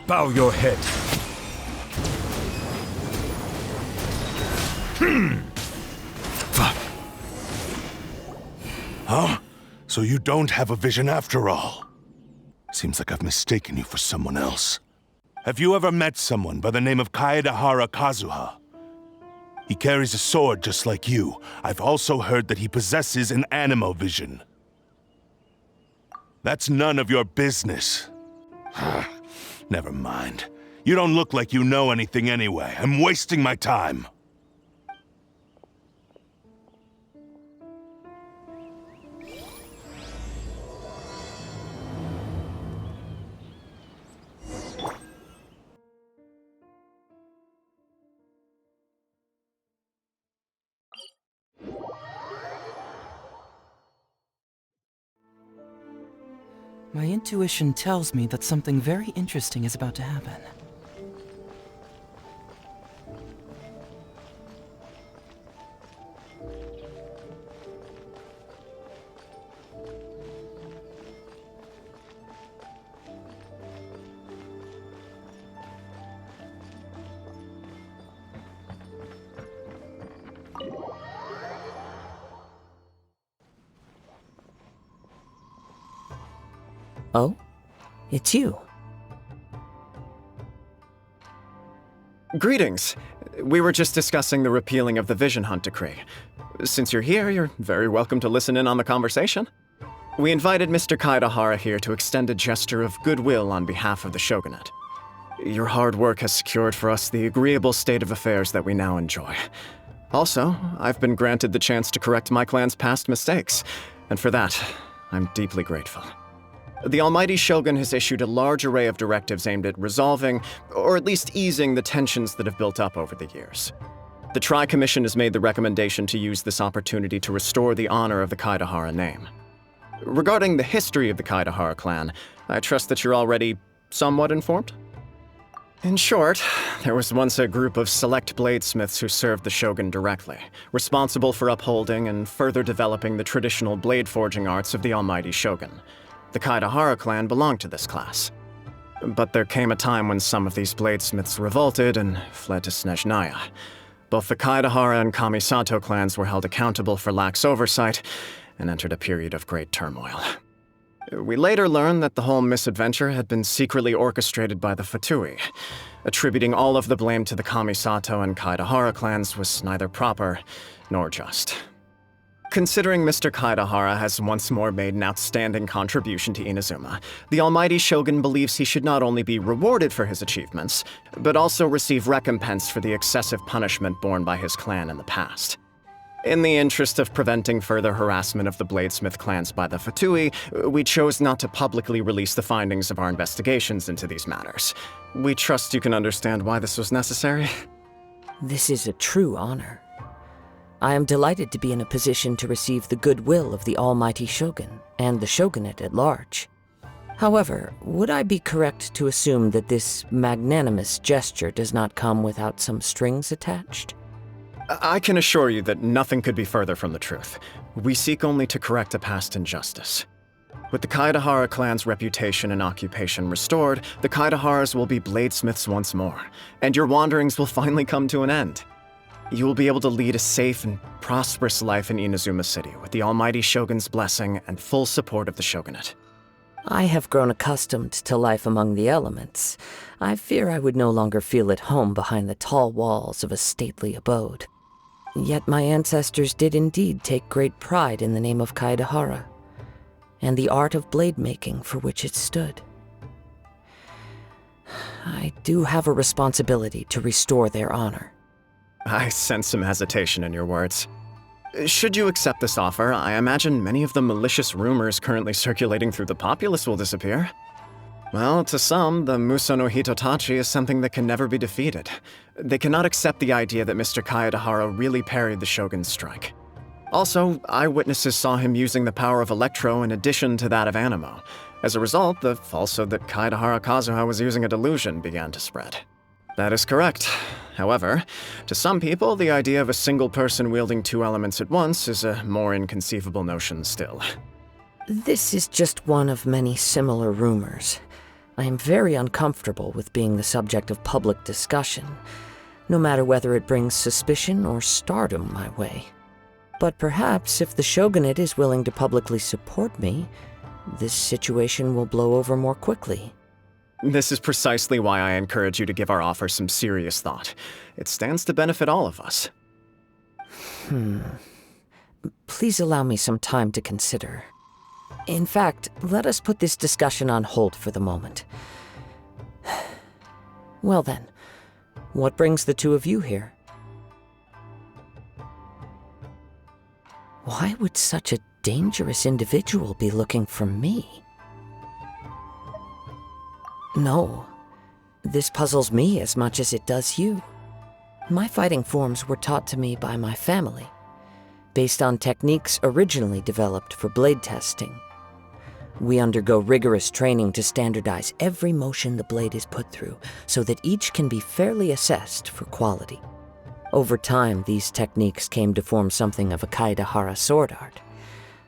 Bow your head. Fuck. Huh? So you don't have a vision after all? Seems like I've mistaken you for someone else. Have you ever met someone by the name of Kaedehara Kazuha? He carries a sword just like you. I've also heard that he possesses an anemo vision. That's none of your business. Never mind. You don't look like you know anything anyway. I'm wasting my time. My intuition tells me that something very interesting is about to happen. Oh? It's you. Greetings. We were just discussing the repealing of the Vision Hunt Decree. Since you're here, you're very welcome to listen in on the conversation. We invited Mr. Kaedehara here to extend a gesture of goodwill on behalf of the Shogunate. Your hard work has secured for us the agreeable state of affairs that we now enjoy. Also, I've been granted the chance to correct my clan's past mistakes, and for that, I'm deeply grateful. The Almighty Shogun has issued a large array of directives aimed at resolving, or at least easing, the tensions that have built up over the years. The Tri-Commission has made the recommendation to use this opportunity to restore the honor of the Kaedehara name. Regarding the history of the Kaedehara clan, I trust that you're already somewhat informed? In short, there was once a group of select bladesmiths who served the Shogun directly, responsible for upholding and further developing the traditional blade forging arts of the Almighty Shogun. The Kaedehara clan belonged to this class. But there came a time when some of these bladesmiths revolted and fled to Snezhnaya. Both the Kaedehara and Kamisato clans were held accountable for lax oversight and entered a period of great turmoil. We later learned that the whole misadventure had been secretly orchestrated by the Fatui. Attributing all of the blame to the Kamisato and Kaedehara clans was neither proper nor just. Considering Mr. Kaedehara has once more made an outstanding contribution to Inazuma, the Almighty Shogun believes he should not only be rewarded for his achievements, but also receive recompense for the excessive punishment borne by his clan in the past. In the interest of preventing further harassment of the Bladesmith clans by the Fatui, we chose not to publicly release the findings of our investigations into these matters. We trust you can understand why this was necessary. This is a true honor. I am delighted to be in a position to receive the goodwill of the Almighty Shogun and the Shogunate at large. However, would I be correct to assume that this magnanimous gesture does not come without some strings attached? I can assure you that nothing could be further from the truth. We seek only to correct a past injustice. With the Kaedehara clan's reputation and occupation restored, the Kaedeharas will be bladesmiths once more, and your wanderings will finally come to an end. You will be able to lead a safe and prosperous life in Inazuma City with the Almighty Shogun's blessing and full support of the Shogunate. I have grown accustomed to life among the elements. I fear I would no longer feel at home behind the tall walls of a stately abode. Yet my ancestors did indeed take great pride in the name of Kaedehara, and the art of blade making for which it stood. I do have a responsibility to restore their honor. I sense some hesitation in your words. Should you accept this offer, I imagine many of the malicious rumors currently circulating through the populace will disappear. Well, to some, the Muso no Hitotachi is something that can never be defeated. They cannot accept the idea that Mr. Kaedehara really parried the Shogun's strike. Also, eyewitnesses saw him using the power of Electro in addition to that of Anemo. As a result, the falsehood that Kaedehara Kazuha was using a delusion began to spread. That is correct. However, to some people, the idea of a single person wielding two elements at once is a more inconceivable notion still. This is just one of many similar rumors. I am very uncomfortable with being the subject of public discussion, no matter whether it brings suspicion or stardom my way. But perhaps if the shogunate is willing to publicly support me, this situation will blow over more quickly. This is precisely why I encourage you to give our offer some serious thought. It stands to benefit all of us. Please allow me some time to consider. In fact, let us put this discussion on hold for the moment. Well then, what brings the two of you here? Why would such a dangerous individual be looking for me? No, this puzzles me as much as it does you. My fighting forms were taught to me by my family, based on techniques originally developed for blade testing. We undergo rigorous training to standardize every motion the blade is put through, so that each can be fairly assessed for quality. Over time, these techniques came to form something of a Kaedehara sword art,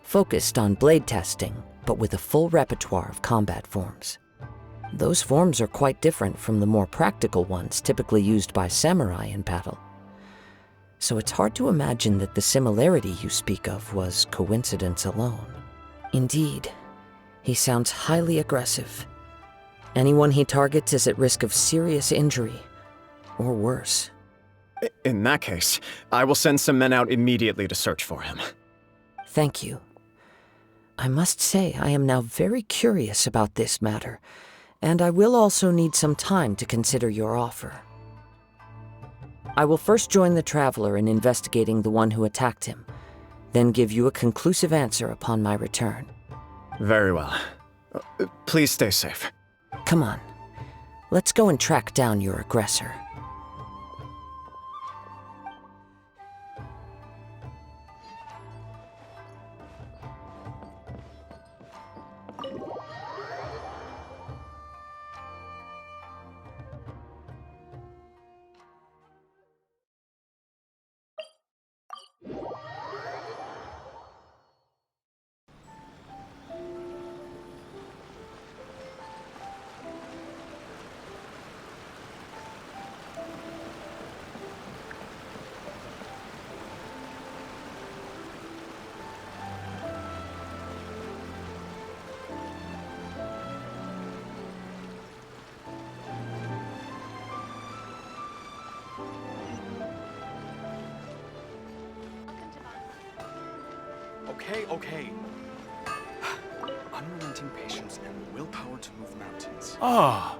focused on blade testing, but with a full repertoire of combat forms. Those forms are quite different from the more practical ones typically used by samurai in battle. So it's hard to imagine that the similarity you speak of was coincidence alone. Indeed, he sounds highly aggressive. Anyone he targets is at risk of serious injury, or worse. In that case, I will send some men out immediately to search for him. Thank you. I must say I am now very curious about this matter, and I will also need some time to consider your offer. I will first join the traveler in investigating the one who attacked him, then give you a conclusive answer upon my return. Very well. Please stay safe. Come on, let's go and track down your aggressor. Okay. Unrelenting patience and willpower to move mountains. Ah,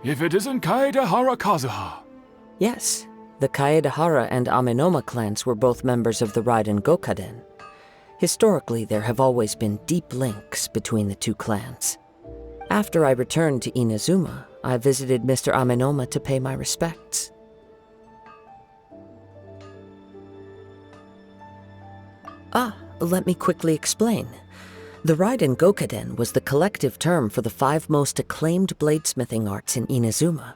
if it isn't Kaedehara Kazuha. Yes, the Kaedehara and Amenoma clans were both members of the Raiden Gokaden. Historically, there have always been deep links between the two clans. After I returned to Inazuma, I visited Mr. Amenoma to pay my respects. Let me quickly explain. The Raiden Gokaden was the collective term for the 5 most acclaimed bladesmithing arts in Inazuma.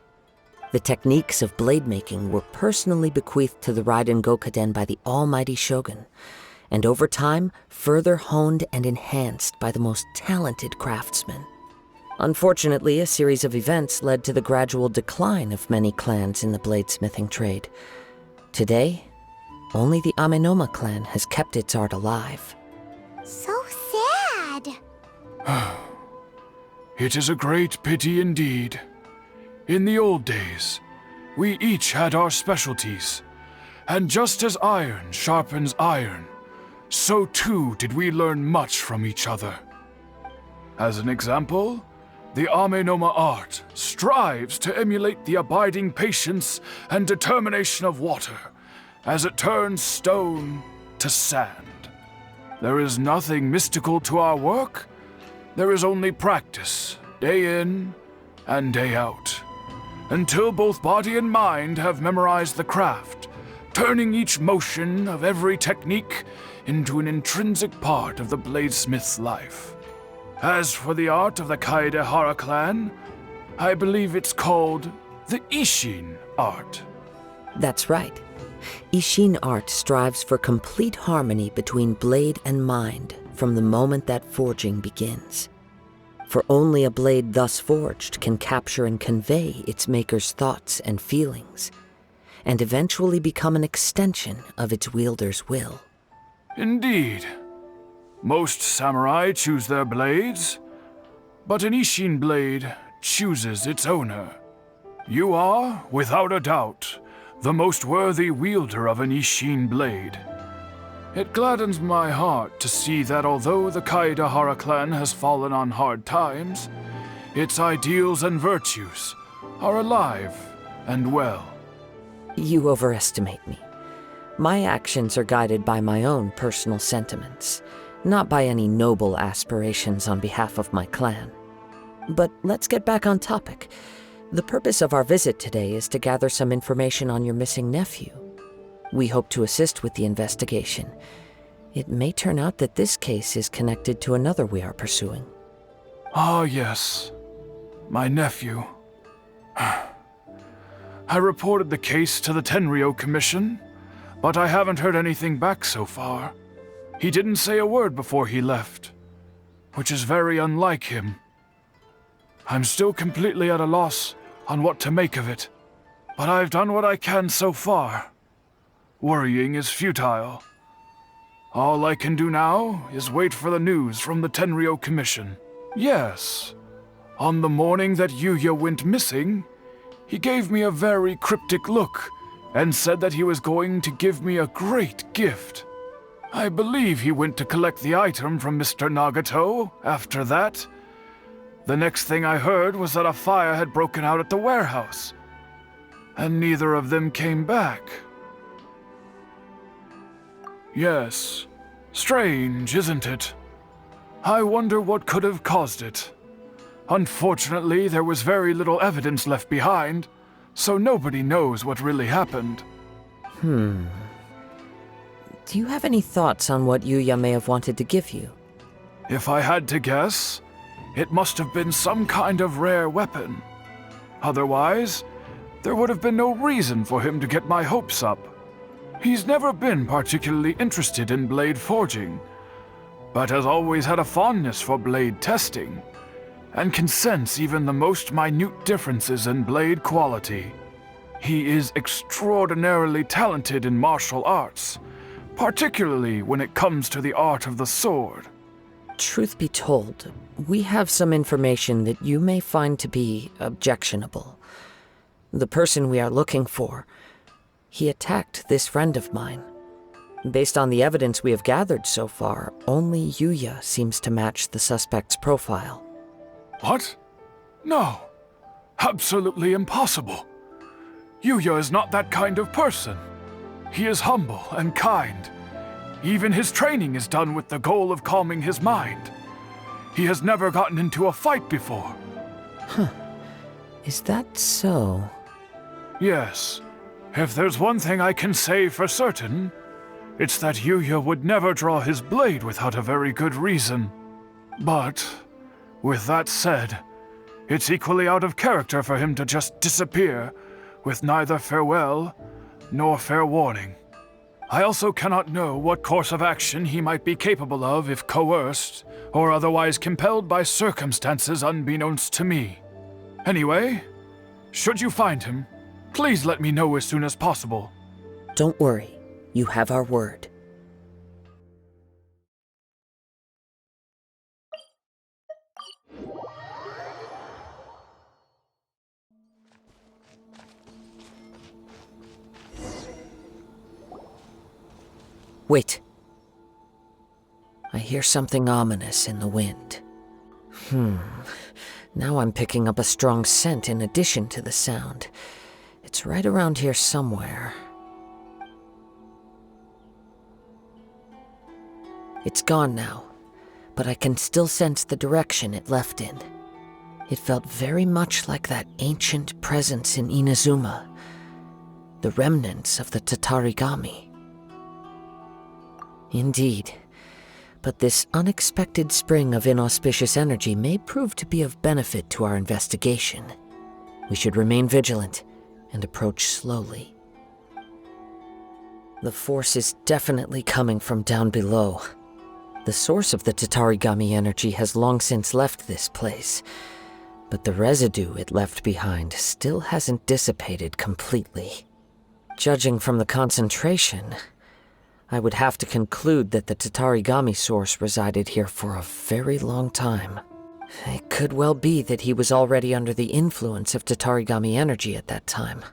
The techniques of blade making were personally bequeathed to the Raiden Gokaden by the almighty shogun, and over time, further honed and enhanced by the most talented craftsmen. Unfortunately, a series of events led to the gradual decline of many clans in the bladesmithing trade. Today, only the Amenoma clan has kept its art alive. So sad. It is a great pity indeed. In the old days, we each had our specialties, and just as iron sharpens iron, so too did we learn much from each other. As an example, the Amenoma art strives to emulate the abiding patience and determination of water, as it turns stone to sand. There is nothing mystical to our work. There is only practice, day in and day out, until both body and mind have memorized the craft, turning each motion of every technique into an intrinsic part of the bladesmith's life. As for the art of the Kaedehara clan, I believe it's called the Ishin art. That's right. Ishin art strives for complete harmony between blade and mind from the moment that forging begins. For only a blade thus forged can capture and convey its maker's thoughts and feelings, and eventually become an extension of its wielder's will. Indeed. Most samurai choose their blades, but an Ishin blade chooses its owner. You are, without a doubt, the most worthy wielder of an Ishin blade. It gladdens my heart to see that although the Kaedehara clan has fallen on hard times, its ideals and virtues are alive and well. You overestimate me. My actions are guided by my own personal sentiments, not by any noble aspirations on behalf of my clan. But let's get back on topic. The purpose of our visit today is to gather some information on your missing nephew. We hope to assist with the investigation. It may turn out that this case is connected to another we are pursuing. Ah, yes. My nephew. I reported the case to the Tenryou Commission, but I haven't heard anything back so far. He didn't say a word before he left, which is very unlike him. I'm still completely at a loss on what to make of it, but I've done what I can so far. Worrying is futile. All I can do now is wait for the news from the Tenryou Commission. Yes, on the morning that Yuya went missing, he gave me a very cryptic look and said that he was going to give me a great gift. I believe he went to collect the item from Mr. Nagato after that. The next thing I heard was that a fire had broken out at the warehouse, and neither of them came back. Yes, strange, isn't it? I wonder what could have caused it. Unfortunately, there was very little evidence left behind, so nobody knows what really happened. Do you have any thoughts on what Yuya may have wanted to give you? If I had to guess, it must have been some kind of rare weapon. Otherwise, there would have been no reason for him to get my hopes up. He's never been particularly interested in blade forging, but has always had a fondness for blade testing, and can sense even the most minute differences in blade quality. He is extraordinarily talented in martial arts, particularly when it comes to the art of the sword. Truth be told, we have some information that you may find to be objectionable. The person we are looking for, he attacked this friend of mine. Based on the evidence we have gathered so far, only Yuya seems to match the suspect's profile. What? No. Absolutely impossible. Yuya is not that kind of person. He is humble and kind. Even his training is done with the goal of calming his mind. He has never gotten into a fight before. Is that so? Yes. If there's one thing I can say for certain, it's that Yuya would never draw his blade without a very good reason. But, with that said, it's equally out of character for him to just disappear with neither farewell nor fair warning. I also cannot know what course of action he might be capable of if coerced or otherwise compelled by circumstances unbeknownst to me. Anyway, should you find him, please let me know as soon as possible. Don't worry, you have our word. Wait. I hear something ominous in the wind. Now I'm picking up a strong scent in addition to the sound. It's right around here somewhere. It's gone now, but I can still sense the direction it left in. It felt very much like that ancient presence in Inazuma, the remnants of the Tatarigami. Indeed, but this unexpected spring of inauspicious energy may prove to be of benefit to our investigation. We should remain vigilant and approach slowly. The force is definitely coming from down below. The source of the Tatarigami energy has long since left this place, but the residue it left behind still hasn't dissipated completely. Judging from the concentration, I would have to conclude that the Tatarigami source resided here for a very long time. It could well be that he was already under the influence of Tatarigami energy at that time.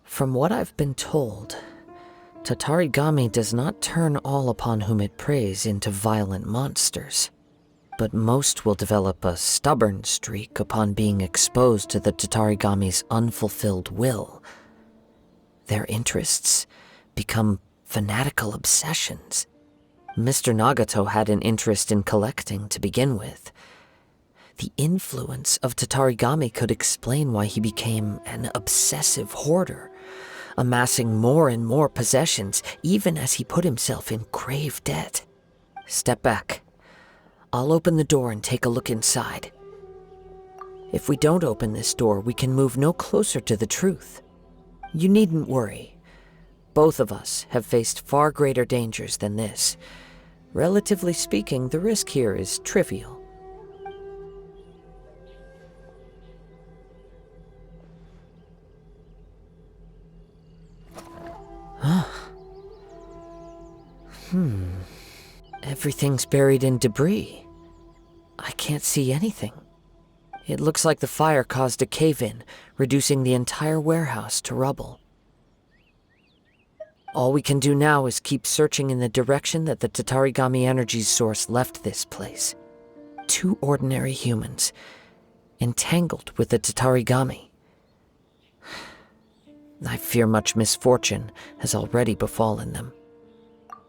From what I've been told, Tatarigami does not turn all upon whom it preys into violent monsters, but most will develop a stubborn streak upon being exposed to the Tatarigami's unfulfilled will. Their interests become fanatical obsessions. Mr. Nagato had an interest in collecting to begin with. The influence of Tatarigami could explain why he became an obsessive hoarder, amassing more and more possessions even as he put himself in grave debt. Step back. I'll open the door and take a look inside. If we don't open this door, we can move no closer to the truth. You needn't worry. Both of us have faced far greater dangers than this. Relatively speaking, the risk here is trivial. Everything's buried in debris. I can't see anything. It looks like the fire caused a cave-in, reducing the entire warehouse to rubble. All we can do now is keep searching in the direction that the Tatarigami energy source left this place. 2 ordinary humans, entangled with the Tatarigami. I fear much misfortune has already befallen them.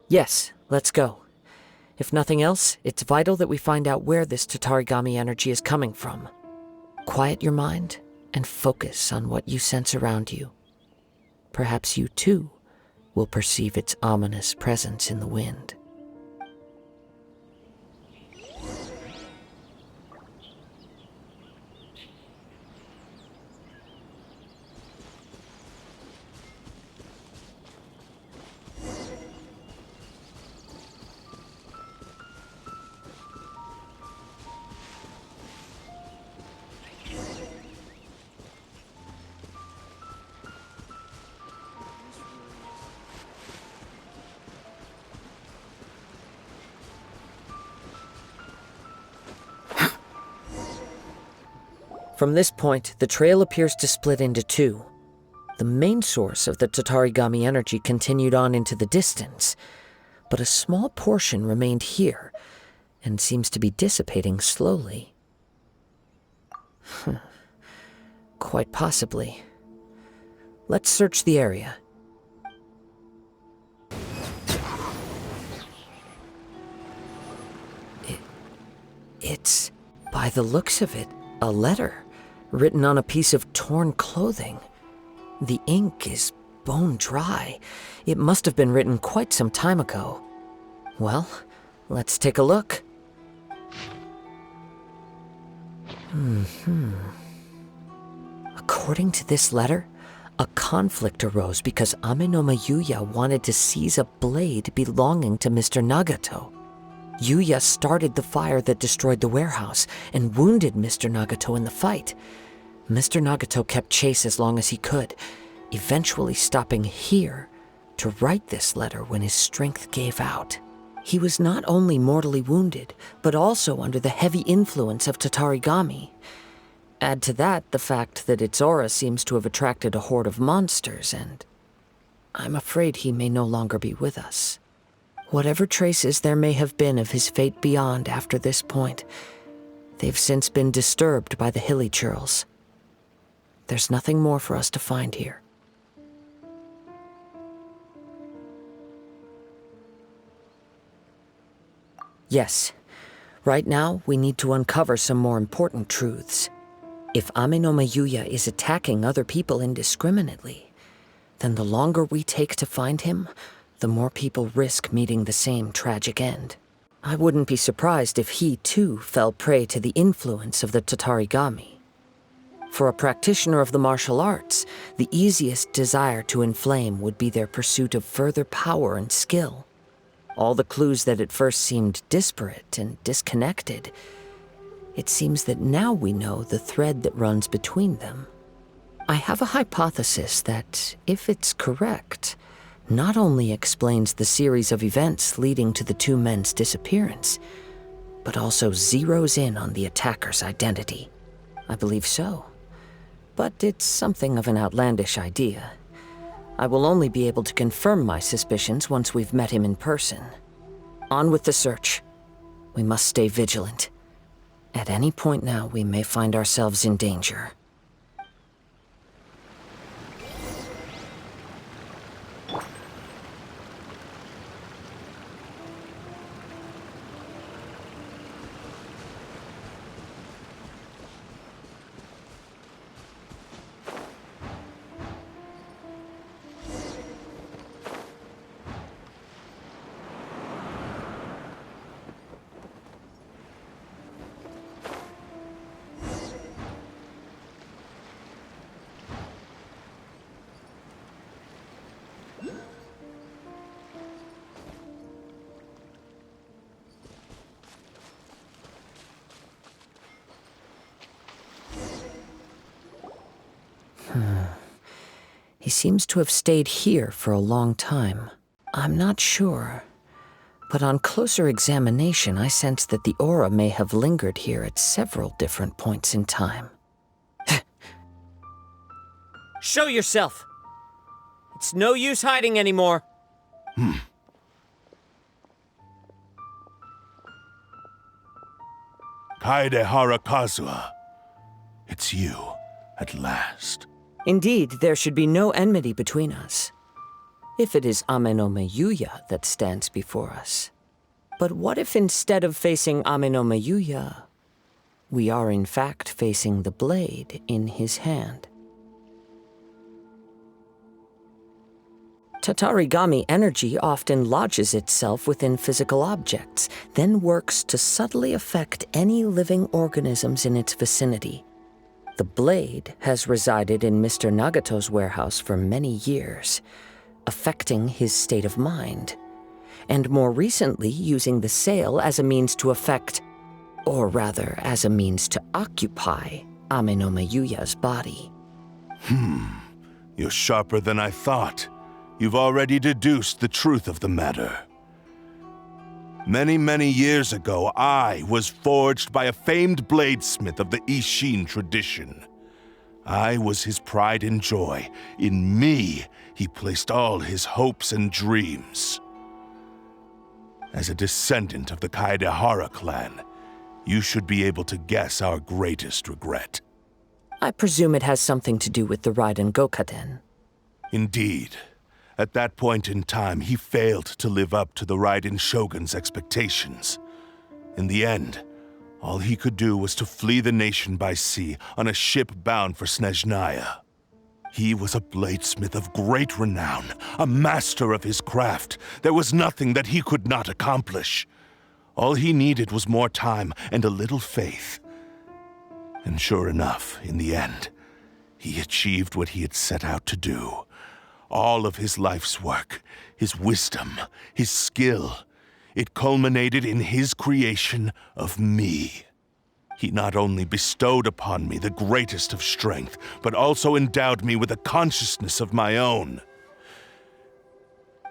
Yes, let's go. If nothing else, it's vital that we find out where this Tatarigami energy is coming from. Quiet your mind and focus on what you sense around you. Perhaps you too will perceive its ominous presence in the wind. From this point, the trail appears to split into 2. The main source of the Tatarigami energy continued on into the distance, but a small portion remained here and seems to be dissipating slowly. Quite possibly. Let's search the area. It's, by the looks of it, a letter written on a piece of torn clothing. The ink is bone dry. It must have been written quite some time ago. Well, let's take a look. According to this letter, a conflict arose because Amenoma Yuya wanted to seize a blade belonging to Mr. Nagato. Yuya started the fire that destroyed the warehouse and wounded Mr. Nagato in the fight. Mr. Nagato kept chase as long as he could, eventually stopping here to write this letter when his strength gave out. He was not only mortally wounded, but also under the heavy influence of Tatarigami. Add to that the fact that its aura seems to have attracted a horde of monsters, and I'm afraid he may no longer be with us. Whatever traces there may have been of his fate beyond after this point, they've since been disturbed by the hilly churls. There's nothing more for us to find here. Yes. Right now, we need to uncover some more important truths. If Amenoma Yuya is attacking other people indiscriminately, then the longer we take to find him, the more people risk meeting the same tragic end. I wouldn't be surprised if he, too, fell prey to the influence of the Tatarigami. For a practitioner of the martial arts, the easiest desire to inflame would be their pursuit of further power and skill. All the clues that at first seemed disparate and disconnected, it seems that now we know the thread that runs between them. I have a hypothesis that, if it's correct, not only explains the series of events leading to the two men's disappearance, but also zeroes in on the attacker's identity. I believe so. But it's something of an outlandish idea. I will only be able to confirm my suspicions once we've met him in person. On with the search. We must stay vigilant. At any point now, we may find ourselves in danger. He seems to have stayed here for a long time. I'm not sure, but on closer examination, I sense that the aura may have lingered here at several different points in time. Show yourself! It's no use hiding anymore. Kaedehara Kazuha. It's you, at last. Indeed, there should be no enmity between us, if it is Amenoma Yuya that stands before us. But what if instead of facing Amenoma Yuya, we are in fact facing the blade in his hand? Tatarigami energy often lodges itself within physical objects, then works to subtly affect any living organisms in its vicinity. The blade has resided in Mr. Nagato's warehouse for many years, affecting his state of mind, and more recently using the sale as a means to affect, or rather as a means to occupy, Amenoma Yuya's body. You're sharper than I thought. You've already deduced the truth of the matter. Many, many years ago, I was forged by a famed bladesmith of the Ishin tradition. I was his pride and joy. In me, he placed all his hopes and dreams. As a descendant of the Kaedehara clan, you should be able to guess our greatest regret. I presume it has something to do with the Raiden Gokaden. Indeed. At that point in time, he failed to live up to the Raiden Shogun's expectations. In the end, all he could do was to flee the nation by sea on a ship bound for Snezhnaya. He was a bladesmith of great renown, a master of his craft. There was nothing that he could not accomplish. All he needed was more time and a little faith. And sure enough, in the end, he achieved what he had set out to do. All of his life's work, his wisdom, his skill, it culminated in his creation of me. He not only bestowed upon me the greatest of strength, but also endowed me with a consciousness of my own.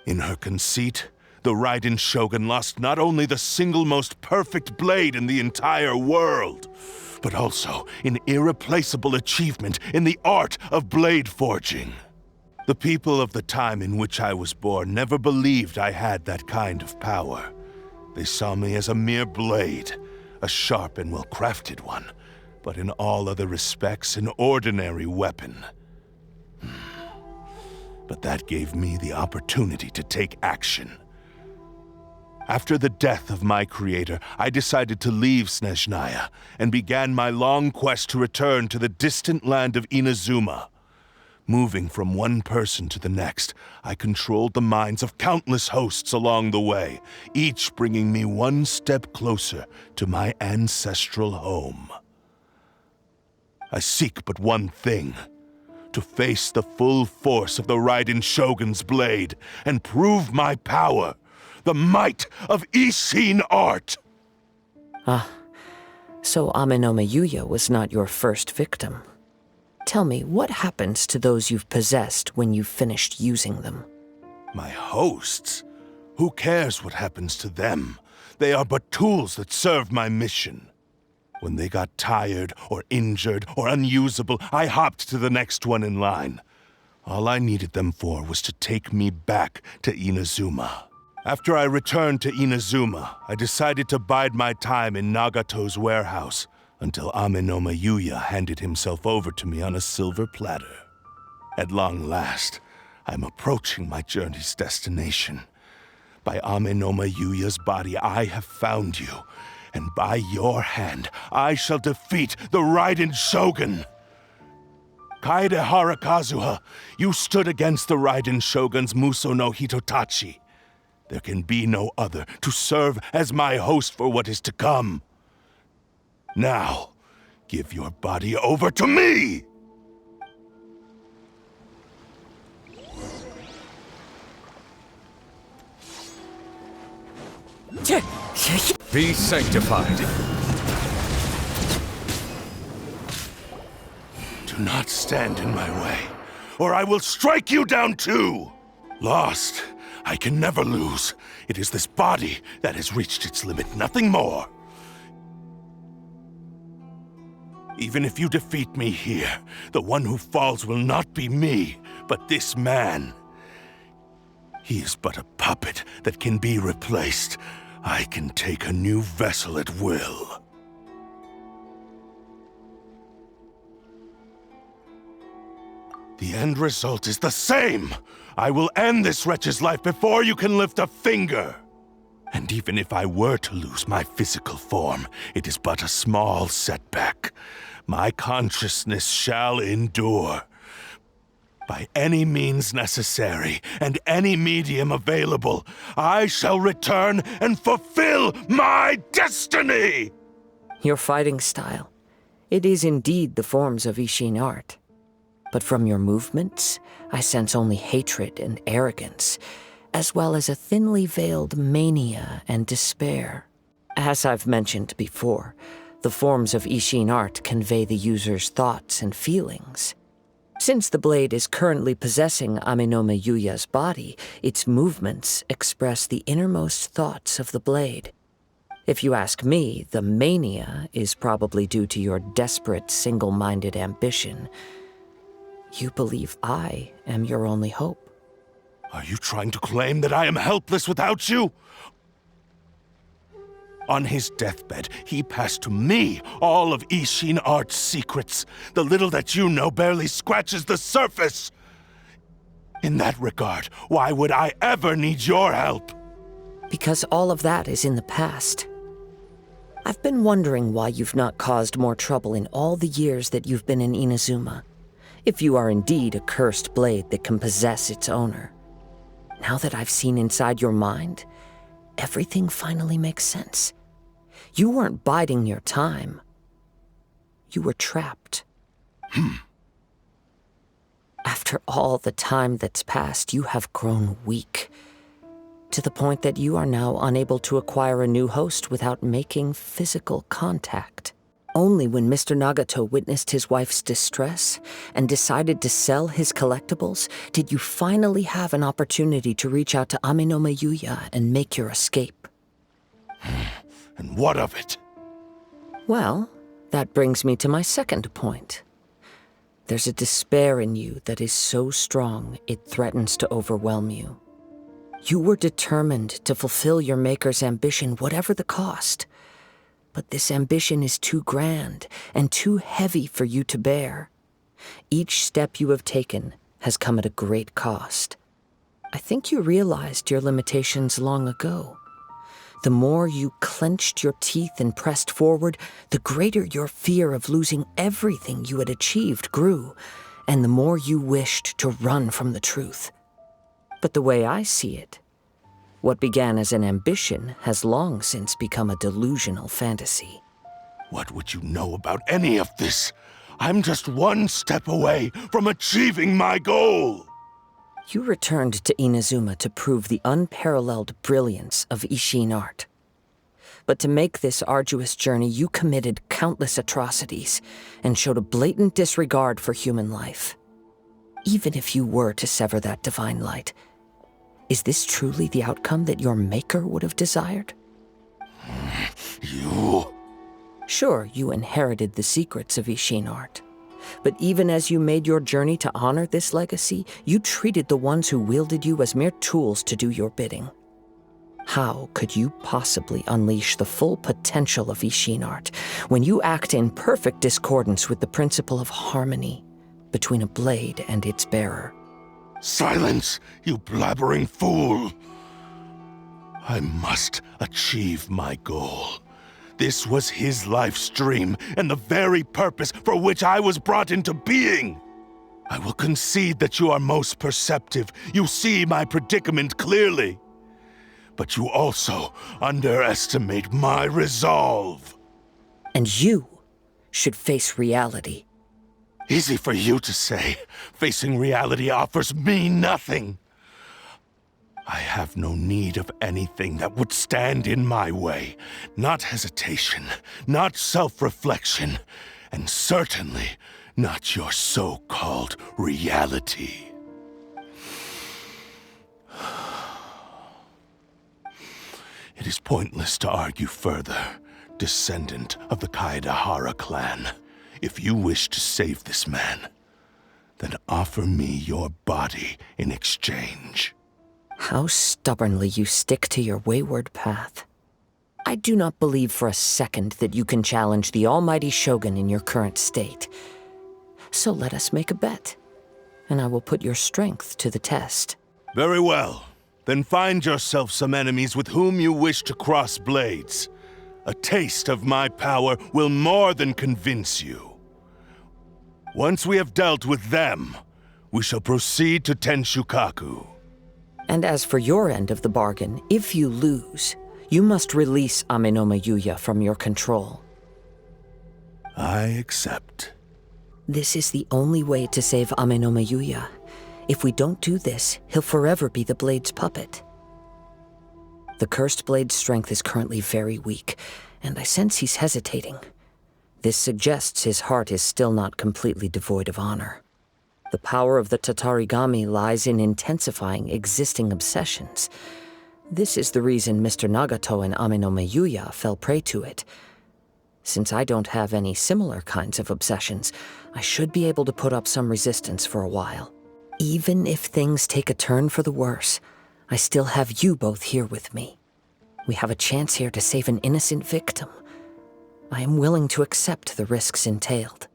In her conceit, the Raiden Shogun lost not only the single most perfect blade in the entire world, but also an irreplaceable achievement in the art of blade forging. The people of the time in which I was born never believed I had that kind of power. They saw me as a mere blade, a sharp and well-crafted one, but in all other respects an ordinary weapon. But that gave me the opportunity to take action. After the death of my creator, I decided to leave Snezhnaya and began my long quest to return to the distant land of Inazuma. Moving from one person to the next, I controlled the minds of countless hosts along the way, each bringing me one step closer to my ancestral home. I seek but one thing: to face the full force of the Raiden Shogun's blade and prove my power, the might of Ishin art! So Amenoma Yuya was not your first victim. Tell me, what happens to those you've possessed when you've finished using them? My hosts? Who cares what happens to them? They are but tools that serve my mission. When they got tired, or injured, or unusable, I hopped to the next one in line. All I needed them for was to take me back to Inazuma. After I returned to Inazuma, I decided to bide my time in Nagato's warehouse until Amenoma Yuya handed himself over to me on a silver platter. At long last, I'm approaching my journey's destination. By Amenoma Yuya's body, I have found you, and by your hand, I shall defeat the Raiden Shogun. Kaedehara Kazuha, you stood against the Raiden Shogun's Muso no Hitotachi. There can be no other to serve as my host for what is to come. Now, give your body over to me! Be sanctified. Do not stand in my way, or I will strike you down too! Lost, I can never lose. It is this body that has reached its limit, nothing more. Even if you defeat me here, the one who falls will not be me, but this man. He is but a puppet that can be replaced. I can take a new vessel at will. The end result is the same! I will end this wretch's life before you can lift a finger! And even if I were to lose my physical form, it is but a small setback. My consciousness shall endure. By any means necessary, and any medium available, I shall return and fulfill my destiny! Your fighting style. It is indeed the forms of Ishin art. But from your movements, I sense only hatred and arrogance, as well as a thinly veiled mania and despair. As I've mentioned before, the forms of Ishin art convey the user's thoughts and feelings. Since the blade is currently possessing Amenoma Yuya's body, its movements express the innermost thoughts of the blade. If you ask me, the mania is probably due to your desperate, single-minded ambition. You believe I am your only hope. Are you trying to claim that I am helpless without you? On his deathbed, he passed to me all of Ishin art's secrets. The little that you know barely scratches the surface. In that regard, why would I ever need your help? Because all of that is in the past. I've been wondering why you've not caused more trouble in all the years that you've been in Inazuma. If you are indeed a cursed blade that can possess its owner. Now that I've seen inside your mind, everything finally makes sense. You weren't biding your time. You were trapped. After all the time that's passed, you have grown weak. To the point that you are now unable to acquire a new host without making physical contact. Only when Mr. Nagato witnessed his wife's distress and decided to sell his collectibles did you finally have an opportunity to reach out to Amenoma Yuya and make your escape. And what of it? Well, that brings me to my second point. There's a despair in you that is so strong it threatens to overwhelm you. You were determined to fulfill your maker's ambition, whatever the cost. But this ambition is too grand and too heavy for you to bear. Each step you have taken has come at a great cost. I think you realized your limitations long ago. The more you clenched your teeth and pressed forward, the greater your fear of losing everything you had achieved grew, and the more you wished to run from the truth. But the way I see it, what began as an ambition has long since become a delusional fantasy. What would you know about any of this? I'm just one step away from achieving my goal! You returned to Inazuma to prove the unparalleled brilliance of Ishin art. But to make this arduous journey, you committed countless atrocities and showed a blatant disregard for human life. Even if you were to sever that divine light, is this truly the outcome that your maker would have desired? You... Sure, you inherited the secrets of Ishin art. But even as you made your journey to honor this legacy, you treated the ones who wielded you as mere tools to do your bidding. How could you possibly unleash the full potential of Ishin art when you act in perfect discordance with the principle of harmony between a blade and its bearer? Silence, you blabbering fool! I must achieve my goal. This was his life's dream, and the very purpose for which I was brought into being. I will concede that you are most perceptive. You see my predicament clearly. But you also underestimate my resolve. And you should face reality. Easy for you to say. Facing reality offers me nothing. I have no need of anything that would stand in my way. Not hesitation, not self-reflection, and certainly not your so-called reality. It is pointless to argue further, descendant of the Kaedehara clan. If you wish to save this man, then offer me your body in exchange. How stubbornly you stick to your wayward path. I do not believe for a second that you can challenge the almighty Shogun in your current state. So let us make a bet, and I will put your strength to the test. Very well. Then find yourself some enemies with whom you wish to cross blades. A taste of my power will more than convince you. Once we have dealt with them, we shall proceed to Tenshukaku. And as for your end of the bargain, if you lose, you must release Amenoma Yuya from your control. I accept. This is the only way to save Amenoma Yuya. If we don't do this, he'll forever be the Blade's puppet. The Cursed Blade's strength is currently very weak, and I sense he's hesitating. This suggests his heart is still not completely devoid of honor. The power of the Tatarigami lies in intensifying existing obsessions. This is the reason Mr. Nagato and Amenoma Yuya fell prey to it. Since I don't have any similar kinds of obsessions, I should be able to put up some resistance for a while. Even if things take a turn for the worse, I still have you both here with me. We have a chance here to save an innocent victim. I am willing to accept the risks entailed.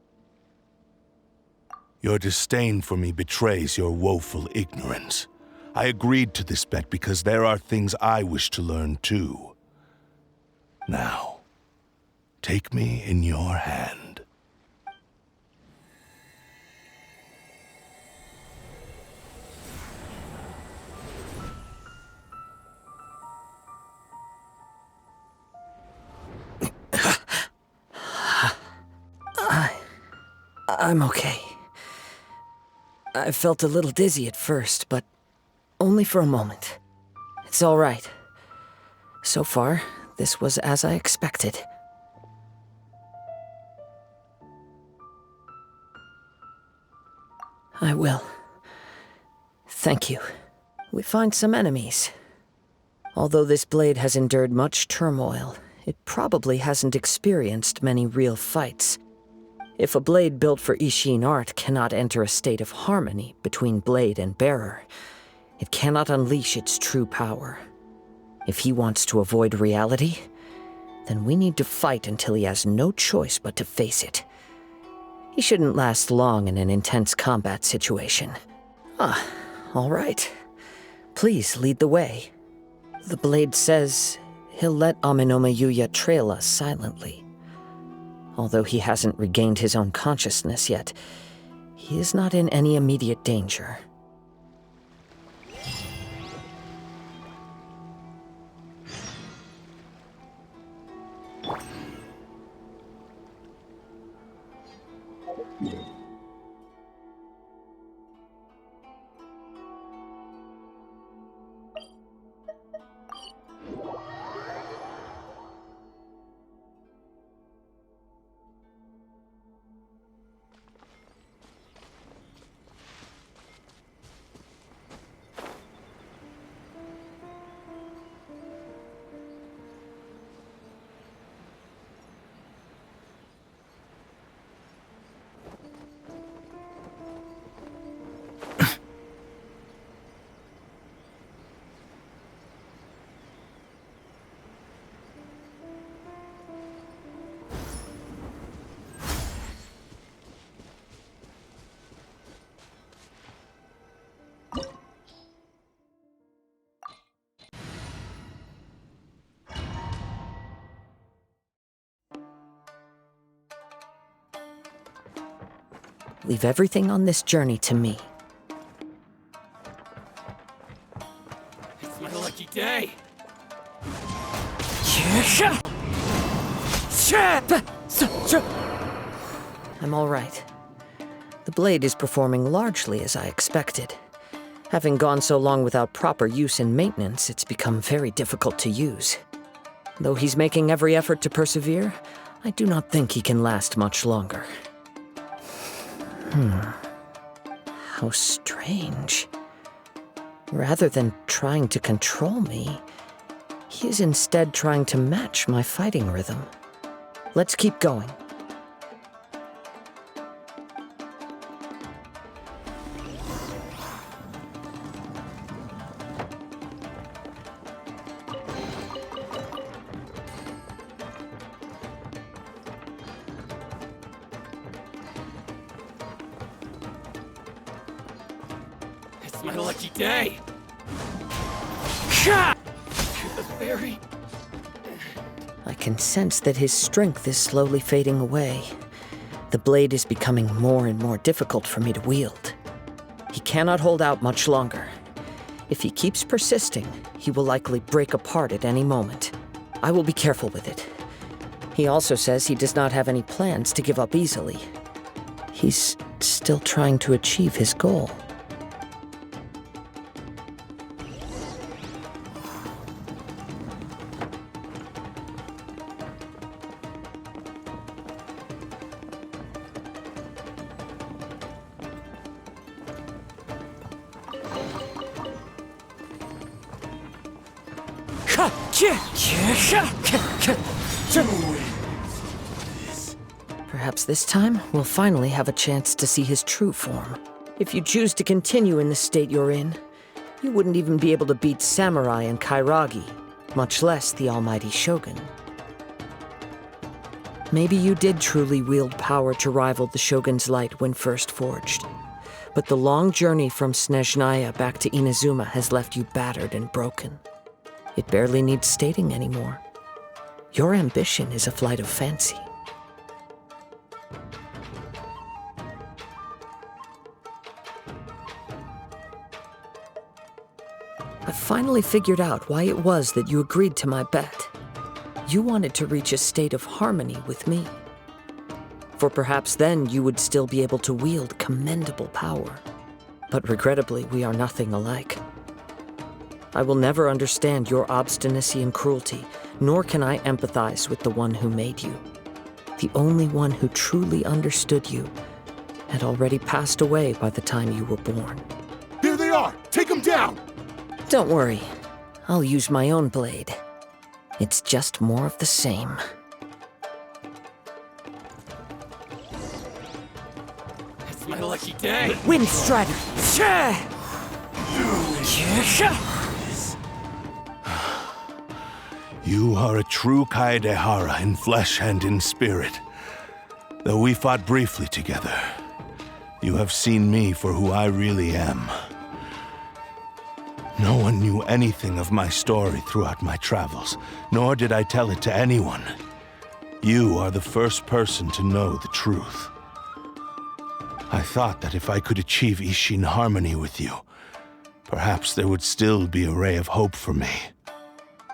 Your disdain for me betrays your woeful ignorance. I agreed to this bet because there are things I wish to learn too. Now, take me in your hand. I'm okay. I felt a little dizzy at first, but only for a moment. It's all right. So far, this was as I expected. I will. Thank you. We find some enemies. Although this blade has endured much turmoil, it probably hasn't experienced many real fights. If a blade built for Ishin art cannot enter a state of harmony between blade and bearer, it cannot unleash its true power. If he wants to avoid reality, then we need to fight until he has no choice but to face it. He shouldn't last long in an intense combat situation. All right. Please lead the way. The blade says he'll let Amenoma Yuya trail us silently. Although he hasn't regained his own consciousness yet, he is not in any immediate danger. Leave everything on this journey to me. It's my lucky day. I'm all right. The blade is performing largely as I expected. Having gone so long without proper use and maintenance, it's become very difficult to use. Though he's making every effort to persevere, I do not think he can last much longer. How strange. Rather than trying to control me, he is instead trying to match my fighting rhythm. Let's keep going. My lucky day. The fairy. I can sense that his strength is slowly fading away. The blade is becoming more and more difficult for me to wield. He cannot hold out much longer. If he keeps persisting, he will likely break apart at any moment. I will be careful with it. He also says he does not have any plans to give up easily. He's still trying to achieve his goal. Perhaps this time, we'll finally have a chance to see his true form. If you choose to continue in the state you're in, you wouldn't even be able to beat Samurai and Kairagi, much less the almighty Shogun. Maybe you did truly wield power to rival the Shogun's light when first forged. But the long journey from Snezhnaya back to Inazuma has left you battered and broken. It barely needs stating anymore. Your ambition is a flight of fancy. I finally figured out why it was that you agreed to my bet. You wanted to reach a state of harmony with me. For perhaps then you would still be able to wield commendable power. But regrettably, we are nothing alike. I will never understand your obstinacy and cruelty, nor can I empathize with the one who made you. The only one who truly understood you had already passed away by the time you were born. There they are! Take them down! Don't worry. I'll use my own blade. It's just more of the same. It's my lucky day. Wind Strider! You are a true Kaedehara in flesh and in spirit. Though we fought briefly together, you have seen me for who I really am. No one knew anything of my story throughout my travels, nor did I tell it to anyone. You are the first person to know the truth. I thought that if I could achieve Ishin harmony with you, perhaps there would still be a ray of hope for me.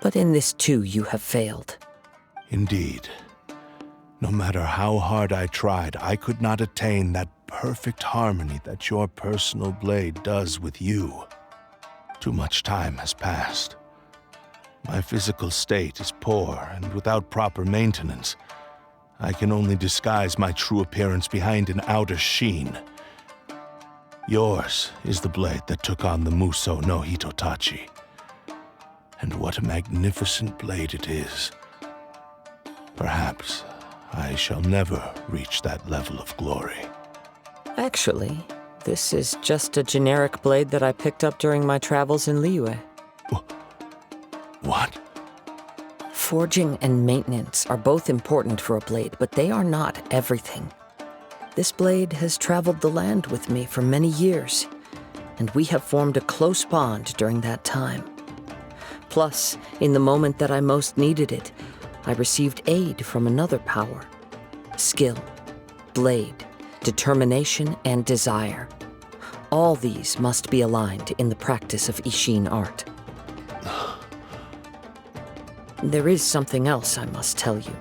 But in this too, you have failed. Indeed. No matter how hard I tried, I could not attain that perfect harmony that your personal blade does with you. Too much time has passed. My physical state is poor, and without proper maintenance, I can only disguise my true appearance behind an outer sheen. Yours is the blade that took on the Muso no Hitotachi. And what a magnificent blade it is. Perhaps I shall never reach that level of glory. Actually, this is just a generic blade that I picked up during my travels in Liyue. What? Forging and maintenance are both important for a blade, but they are not everything. This blade has traveled the land with me for many years, and we have formed a close bond during that time. Plus, in the moment that I most needed it, I received aid from another power. Skill, blade, determination, and desire. All these must be aligned in the practice of Ishin art. There is something else I must tell you.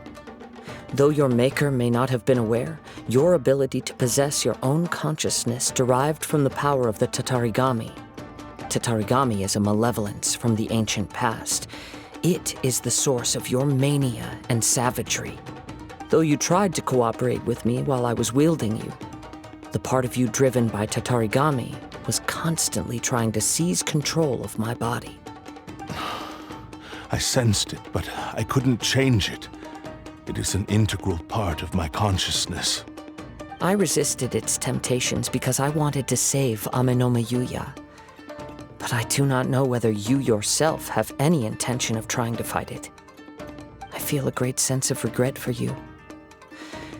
Though your maker may not have been aware, your ability to possess your own consciousness derived from the power of the Tatarigami. Tatarigami is a malevolence from the ancient past. It is the source of your mania and savagery. Though you tried to cooperate with me while I was wielding you, the part of you driven by Tatarigami was constantly trying to seize control of my body. I sensed it, but I couldn't change it. It is an integral part of my consciousness. I resisted its temptations because I wanted to save Amenoma Yuya. But I do not know whether you yourself have any intention of trying to fight it. I feel a great sense of regret for you.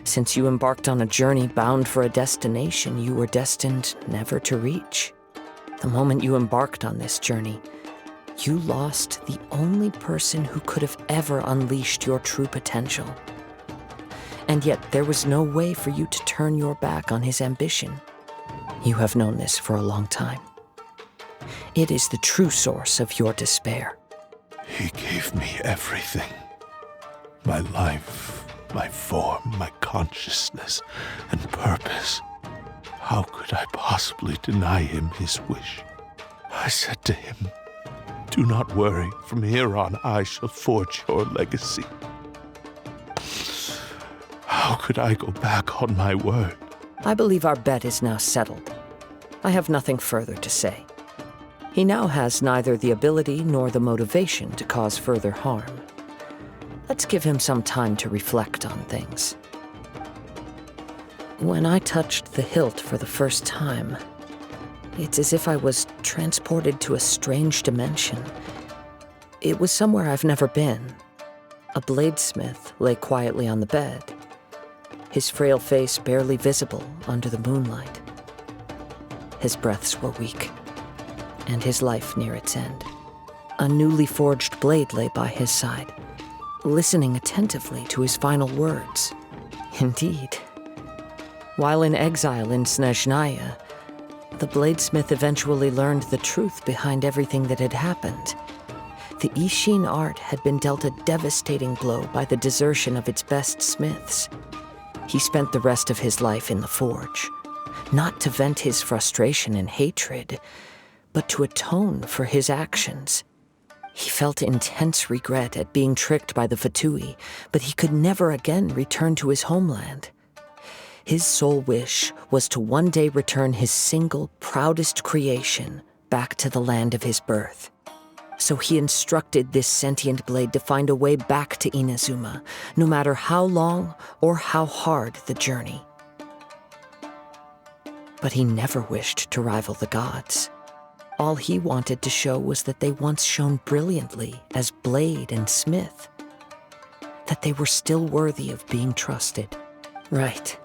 Since you embarked on a journey bound for a destination you were destined never to reach. The moment you embarked on this journey, you lost the only person who could have ever unleashed your true potential. And yet there was no way for you to turn your back on his ambition. You have known this for a long time. It is the true source of your despair. He gave me everything. My life, my form, my consciousness, and purpose. How could I possibly deny him his wish? I said to him, "Do not worry, from here on I shall forge your legacy." How could I go back on my word? I believe our bet is now settled. I have nothing further to say. He now has neither the ability nor the motivation to cause further harm. Let's give him some time to reflect on things. When I touched the hilt for the first time, it's as if I was transported to a strange dimension. It was somewhere I've never been. A bladesmith lay quietly on the bed, his frail face barely visible under the moonlight. His breaths were weak, and his life near its end. A newly forged blade lay by his side, listening attentively to his final words. Indeed. While in exile in Snezhnaya, the bladesmith eventually learned the truth behind everything that had happened. The Ishin art had been dealt a devastating blow by the desertion of its best smiths. He spent the rest of his life in the forge, not to vent his frustration and hatred, but to atone for his actions. He felt intense regret at being tricked by the Fatui, but he could never again return to his homeland. His sole wish was to one day return his single, proudest creation back to the land of his birth. So he instructed this sentient blade to find a way back to Inazuma, no matter how long or how hard the journey. But he never wished to rival the gods. All he wanted to show was that they once shone brilliantly as blade and smith, that they were still worthy of being trusted. Right.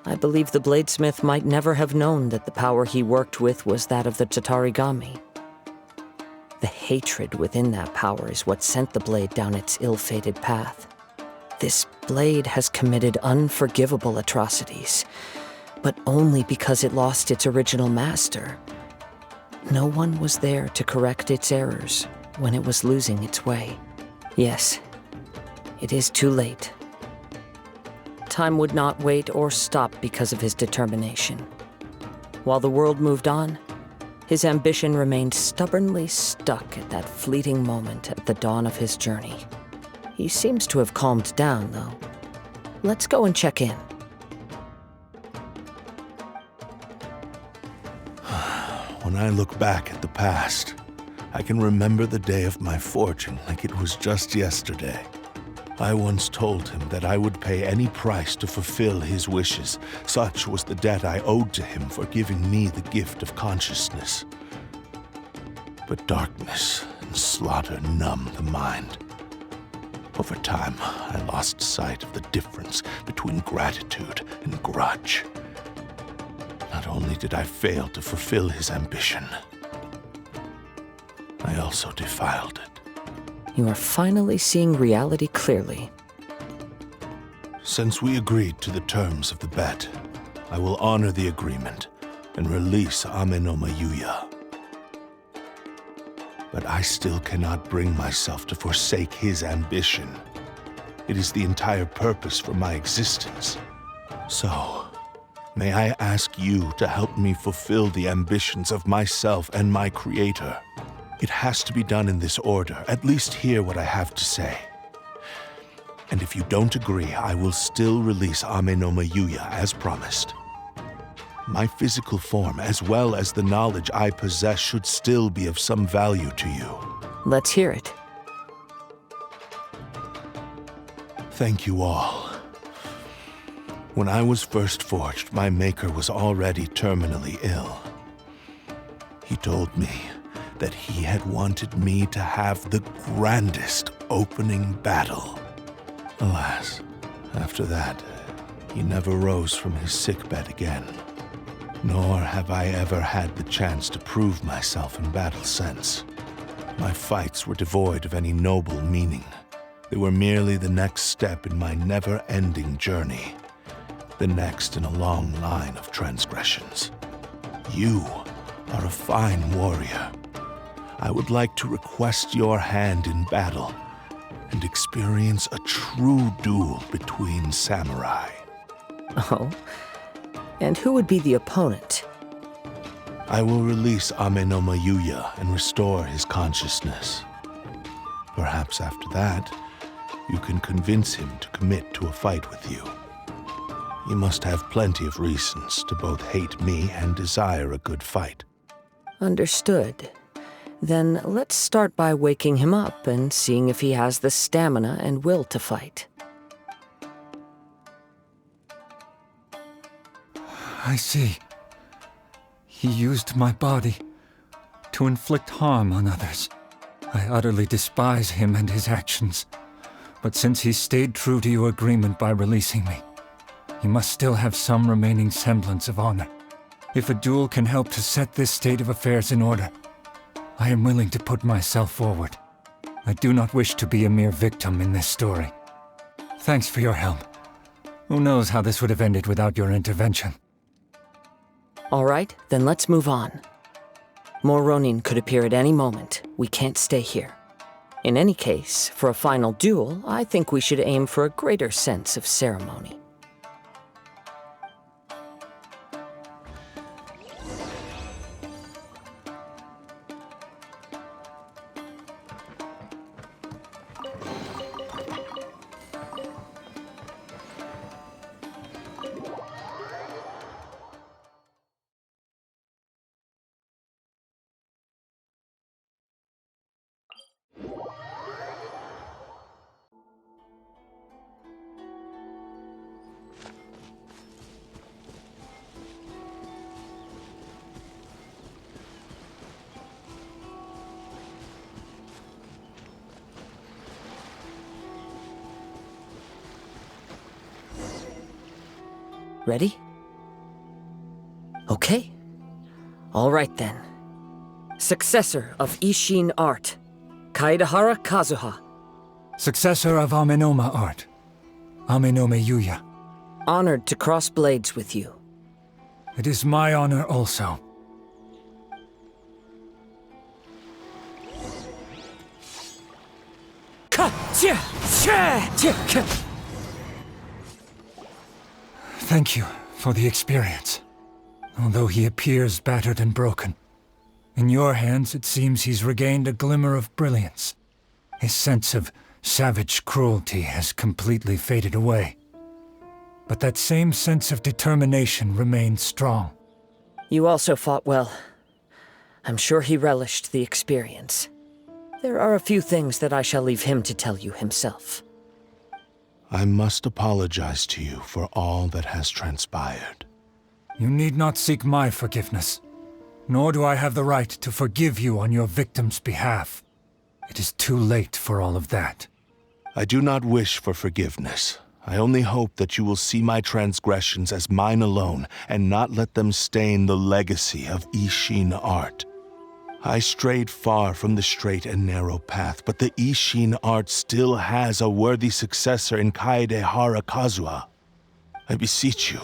I believe the bladesmith might never have known that the power he worked with was that of the Tatarigami. hatred within that power is what sent the blade down its ill-fated path. This blade has committed unforgivable atrocities, but only because it lost its original master. No one was there to correct its errors when it was losing its way. Yes, it is too late. Time would not wait or stop because of his determination. While the world moved on, his ambition remained stubbornly stuck at that fleeting moment at the dawn of his journey. He seems to have calmed down, though. Let's go and check in. When I look back at the past, I can remember the day of my forging like it was just yesterday. I once told him that I would pay any price to fulfill his wishes. Such was the debt I owed to him for giving me the gift of consciousness. But darkness and slaughter numbed the mind. Over time, I lost sight of the difference between gratitude and grudge. Not only did I fail to fulfill his ambition, I also defiled it. You are finally seeing reality clearly. Since we agreed to the terms of the bet, I will honor the agreement and release Amenoma Yuya. But I still cannot bring myself to forsake his ambition. It is the entire purpose for my existence. So, may I ask you to help me fulfill the ambitions of myself and my creator? It has to be done in this order. At least hear what I have to say. And if you don't agree, I will still release Amenoma Yuya as promised. My physical form, as well as the knowledge I possess, should still be of some value to you. Let's hear it. Thank you all. When I was first forged, my maker was already terminally ill. He told me that he had wanted me to have the grandest opening battle. Alas, after that, he never rose from his sickbed again. Nor have I ever had the chance to prove myself in battle since. My fights were devoid of any noble meaning. They were merely the next step in my never-ending journey. The next in a long line of transgressions. You are a fine warrior. I would like to request your hand in battle and experience a true duel between samurai. Oh? And who would be the opponent? I will release Amenoma Yuya and restore his consciousness. Perhaps after that, you can convince him to commit to a fight with you. You must have plenty of reasons to both hate me and desire a good fight. Understood. Then let's start by waking him up and seeing if he has the stamina and will to fight. I see. He used my body to inflict harm on others. I utterly despise him and his actions. But since he stayed true to your agreement by releasing me, he must still have some remaining semblance of honor. If a duel can help to set this state of affairs in order, I am willing to put myself forward. I do not wish to be a mere victim in this story. Thanks for your help. Who knows how this would have ended without your intervention? All right, then let's move on. More Ronin could appear at any moment. We can't stay here. In any case, for a final duel, I think we should aim for a greater sense of ceremony. Ready? Okay. All right then. Successor of Ishin art, Kaedehara Kazuha. Successor of Amenoma art. Amenoma Yuya. Honored to cross blades with you. It is my honor also. Thank you for the experience. Although he appears battered and broken, in your hands it seems he's regained a glimmer of brilliance. His sense of savage cruelty has completely faded away. But that same sense of determination remains strong. You also fought well. I'm sure he relished the experience. There are a few things that I shall leave him to tell you himself. I must apologize to you for all that has transpired. You need not seek my forgiveness, nor do I have the right to forgive you on your victim's behalf. It is too late for all of that. I do not wish for forgiveness. I only hope that you will see my transgressions as mine alone and not let them stain the legacy of Ishin art. I strayed far from the straight and narrow path, but the Ishin art still has a worthy successor in Kaedehara Kazuha. I beseech you,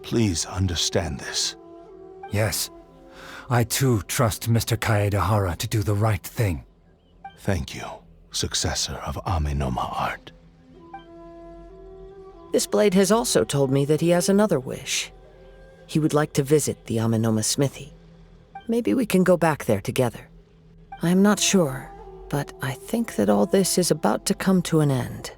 please understand this. Yes, I too trust Mr. Kaedehara to do the right thing. Thank you, successor of Amenoma art. This blade has also told me that he has another wish. He would like to visit the Amenoma smithy. Maybe we can go back there together. I am not sure, but I think that all this is about to come to an end.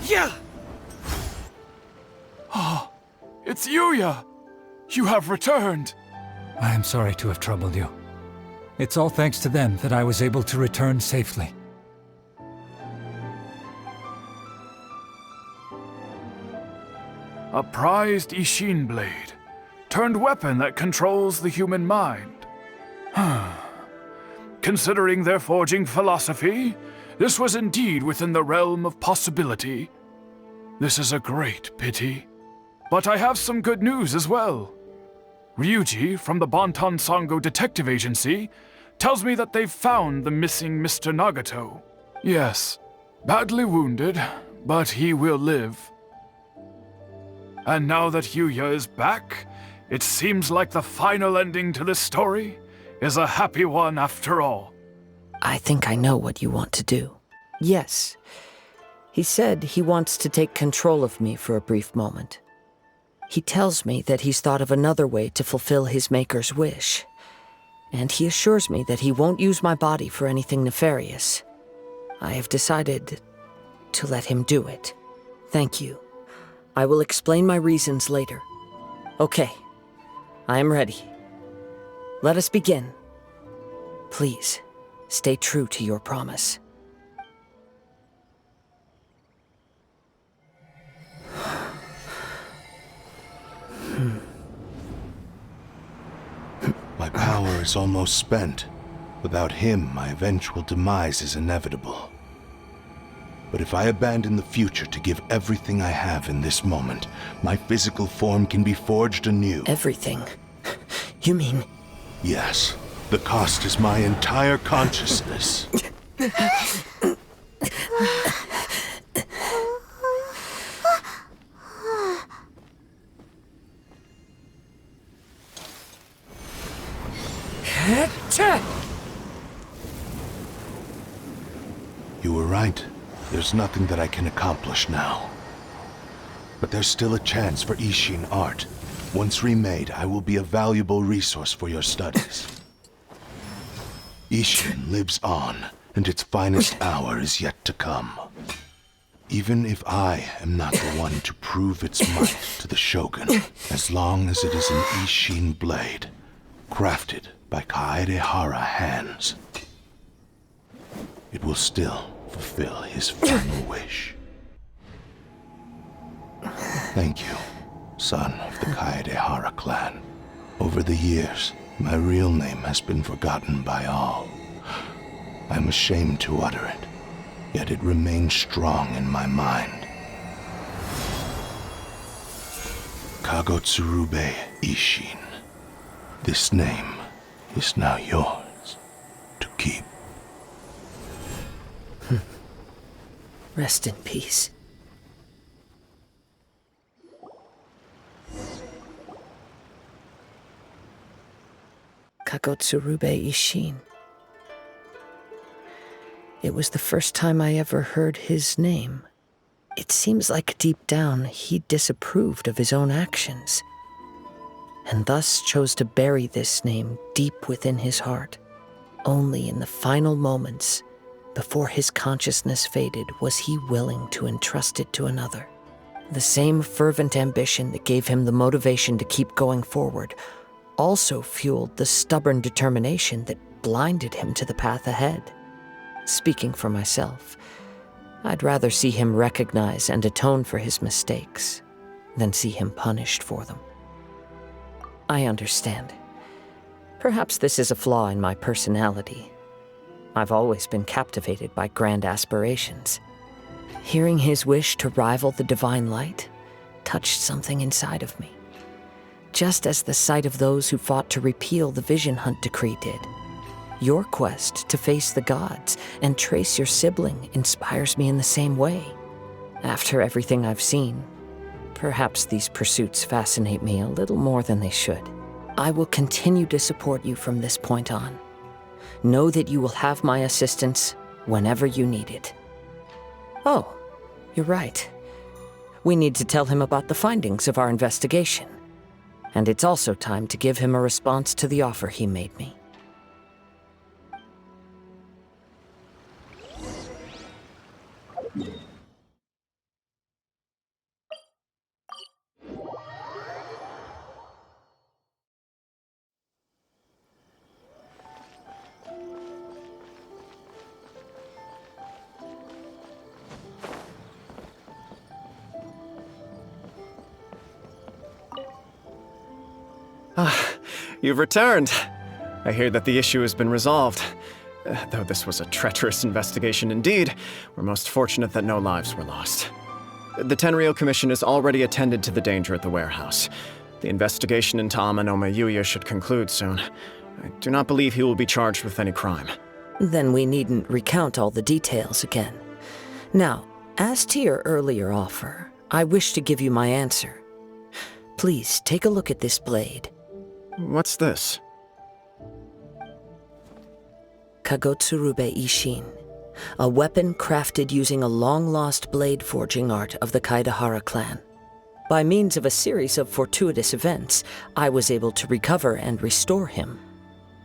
Yeah! Ah, it's Yuya! You have returned! I am sorry to have troubled you. It's all thanks to them that I was able to return safely. A prized Ishin blade, turned weapon that controls the human mind. Considering their forging philosophy, this was indeed within the realm of possibility. This is a great pity. But I have some good news as well. Ryuji from the Bonton Sango Detective Agency tells me that they've found the missing Mr. Nagato. Yes, badly wounded, but he will live. And now that Yuya is back, it seems like the final ending to this story is a happy one after all. I think I know what you want to do. Yes. He said he wants to take control of me for a brief moment. He tells me that he's thought of another way to fulfill his maker's wish. And he assures me that he won't use my body for anything nefarious. I have decided to let him do it. Thank you. I will explain my reasons later. Okay. I am ready. Let us begin. Please, stay true to your promise. My power is almost spent. Without him, my eventual demise is inevitable. But if I abandon the future to give everything I have in this moment, my physical form can be forged anew. Everything? You mean... Yes. The cost is my entire consciousness. You were right. There's nothing that I can accomplish now. But there's still a chance for Ishin art. Once remade, I will be a valuable resource for your studies. Ishin lives on, and its finest hour is yet to come. Even if I am not the one to prove its might to the Shogun, as long as it is an Ishin blade, crafted by Kaedehara hands, it will still fulfill his final wish. Thank you, son of the Kaedehara clan. Over the years, my real name has been forgotten by all. I'm ashamed to utter it, yet it remains strong in my mind. Kagotsurube Ishin. This name is now yours to keep. Rest in peace. Kagotsurube Ishin. It was the first time I ever heard his name. It seems like deep down he disapproved of his own actions, and thus chose to bury this name deep within his heart. Only in the final moments, before his consciousness faded, was he willing to entrust it to another. The same fervent ambition that gave him the motivation to keep going forward also fueled the stubborn determination that blinded him to the path ahead. Speaking for myself, I'd rather see him recognize and atone for his mistakes than see him punished for them. I understand. Perhaps this is a flaw in my personality. I've always been captivated by grand aspirations. Hearing his wish to rival the divine light touched something inside of me, just as the sight of those who fought to repeal the Vision Hunt decree did. Your quest to face the gods and trace your sibling inspires me in the same way. After everything I've seen, perhaps these pursuits fascinate me a little more than they should. I will continue to support you from this point on. Know that you will have my assistance whenever you need it. Oh, you're right. We need to tell him about the findings of our investigation. And it's also time to give him a response to the offer he made me. You've returned. I hear that the issue has been resolved. Though this was a treacherous investigation indeed, we're most fortunate that no lives were lost. The Tenryou Commission has already attended to the danger at the warehouse. The investigation into Amenoma Yuya should conclude soon. I do not believe he will be charged with any crime. Then we needn't recount all the details again. Now, as to your earlier offer, I wish to give you my answer. Please take a look at this blade. What's this? Kagotsurube Ishin, a weapon crafted using a long-lost blade forging art of the Kaedehara clan. By means of a series of fortuitous events, I was able to recover and restore him.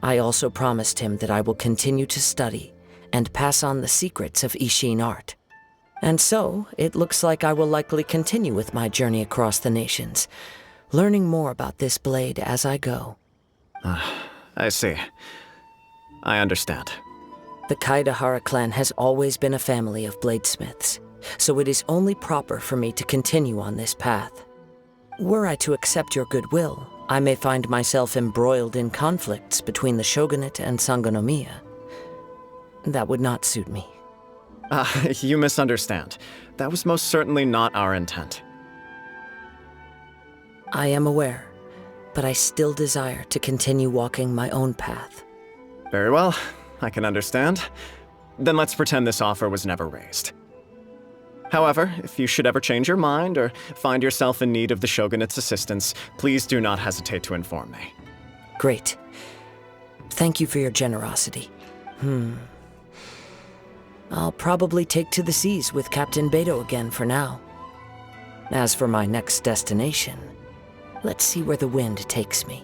I also promised him that I will continue to study and pass on the secrets of Ishin art. And so, it looks like I will likely continue with my journey across the nations, learning more about this blade as I go. I see. I understand. The Kaedehara clan has always been a family of bladesmiths, so it is only proper for me to continue on this path. Were I to accept your goodwill, I may find myself embroiled in conflicts between the shogunate and Sangonomiya. That would not suit me. You misunderstand. That was most certainly not our intent. I am aware, but I still desire to continue walking my own path. Very well, I can understand. Then let's pretend this offer was never raised. However, if you should ever change your mind or find yourself in need of the shogunate's assistance, please do not hesitate to inform me. Great. Thank you for your generosity. I'll probably take to the seas with Captain Beto again for now. As for my next destination, let's see where the wind takes me.